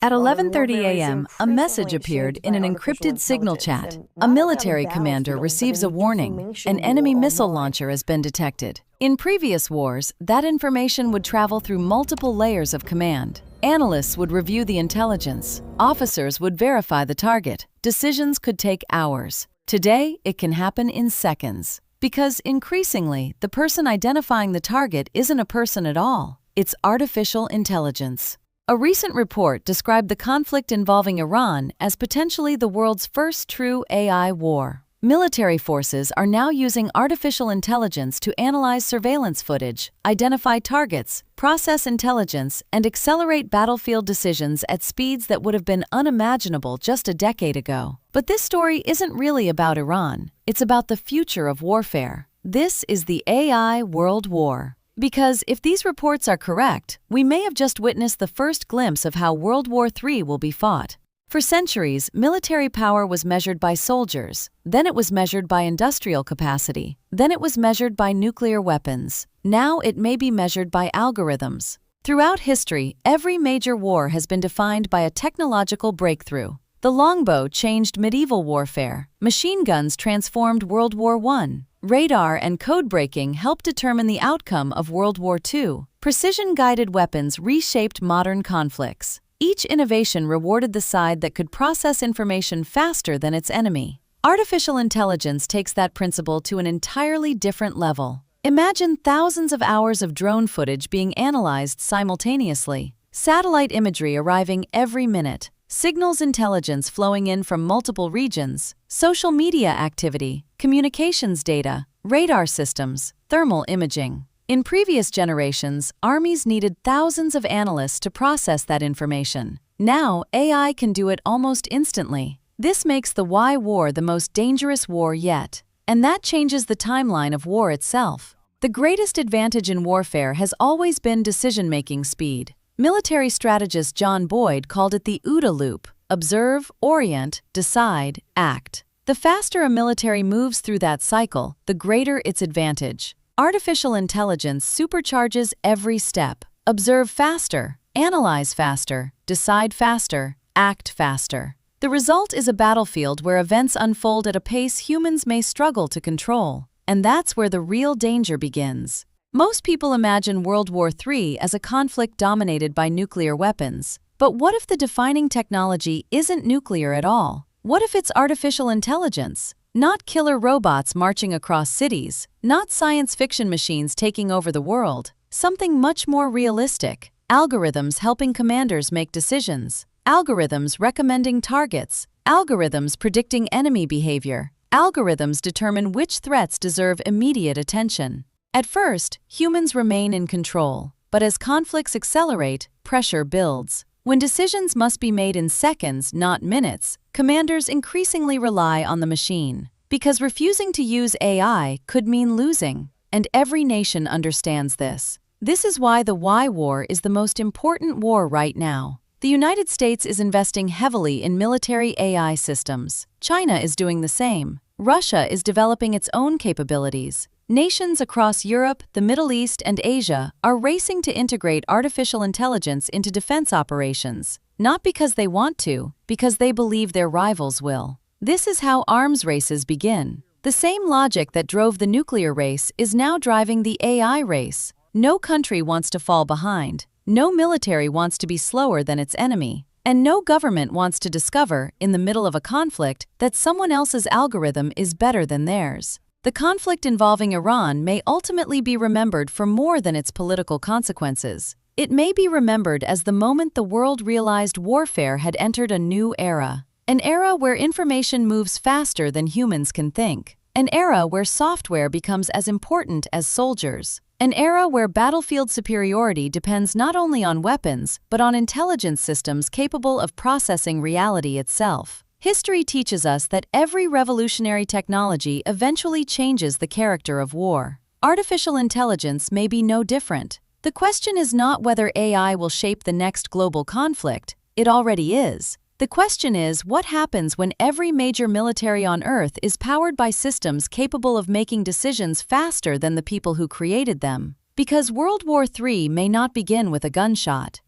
At 11:30 a.m., a message appeared in an encrypted signal chat. A military commander receives a warning. An enemy missile launcher has been detected. In previous wars, that information would travel through multiple layers of command. Analysts would review the intelligence. Officers would verify the target. Decisions could take hours. Today, it can happen in seconds. Because increasingly, the person identifying the target isn't a person at all. It's artificial intelligence. A recent report described the conflict involving Iran as potentially the world's first true AI war. Military forces are now using artificial intelligence to analyze surveillance footage, identify targets, process intelligence, and accelerate battlefield decisions at speeds that would have been unimaginable just a decade ago. But this story isn't really about Iran. It's about the future of warfare. This is the AI World War. Because if these reports are correct, we may have just witnessed the first glimpse of how World War III will be fought. For centuries, military power was measured by soldiers, then it was measured by industrial capacity, then it was measured by nuclear weapons. Now it may be measured by algorithms. Throughout history, every major war has been defined by a technological breakthrough. The longbow changed medieval warfare. Machine guns transformed World War I. Radar and code breaking helped determine the outcome of World War II. Precision-guided weapons reshaped modern conflicts. Each innovation rewarded the side that could process information faster than its enemy. Artificial intelligence takes that principle to an entirely different level. Imagine thousands of hours of drone footage being analyzed simultaneously, satellite imagery arriving every minute, signals intelligence flowing in from multiple regions, social media activity, communications data, radar systems, thermal imaging. In previous generations, armies needed thousands of analysts to process that information. Now, AI can do it almost instantly. This makes the Y war the most dangerous war yet. And that changes the timeline of war itself. The greatest advantage in warfare has always been decision-making speed. Military strategist John Boyd called it the OODA loop: observe, orient, decide, act. The faster a military moves through that cycle, the greater its advantage. Artificial intelligence supercharges every step. Observe faster, analyze faster, decide faster, act faster. The result is a battlefield where events unfold at a pace humans may struggle to control. And that's where the real danger begins. Most people imagine World War III as a conflict dominated by nuclear weapons. But what if the defining technology isn't nuclear at all? What if it's artificial intelligence? Not killer robots marching across cities, not science fiction machines taking over the world. Something much more realistic. Algorithms helping commanders make decisions. Algorithms recommending targets. Algorithms predicting enemy behavior. Algorithms determine which threats deserve immediate attention. At first, humans remain in control, but as conflicts accelerate, pressure builds. When decisions must be made in seconds, not minutes, commanders increasingly rely on the machine. Because refusing to use AI could mean losing, and every nation understands this. This is why the Y war is the most important war right now. The United States is investing heavily in military AI systems. China is doing the same. Russia is developing its own capabilities. Nations across Europe, the Middle East, and Asia are racing to integrate artificial intelligence into defense operations, not because they want to, because they believe their rivals will. This is how arms races begin. The same logic that drove the nuclear race is now driving the AI race. No country wants to fall behind. No military wants to be slower than its enemy. And no government wants to discover, in the middle of a conflict, that someone else's algorithm is better than theirs. The conflict involving Iran may ultimately be remembered for more than its political consequences. It may be remembered as the moment the world realized warfare had entered a new era. An era where information moves faster than humans can think. An era where software becomes as important as soldiers. An era where battlefield superiority depends not only on weapons, but on intelligence systems capable of processing reality itself. History teaches us that every revolutionary technology eventually changes the character of war. Artificial intelligence may be no different. The question is not whether AI will shape the next global conflict. It already is. The question is what happens when every major military on Earth is powered by systems capable of making decisions faster than the people who created them. Because World War III may not begin with a gunshot.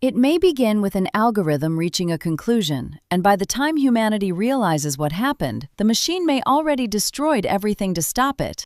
It may begin with an algorithm reaching a conclusion, and by the time humanity realizes what happened, the machine may already destroyed everything to stop it.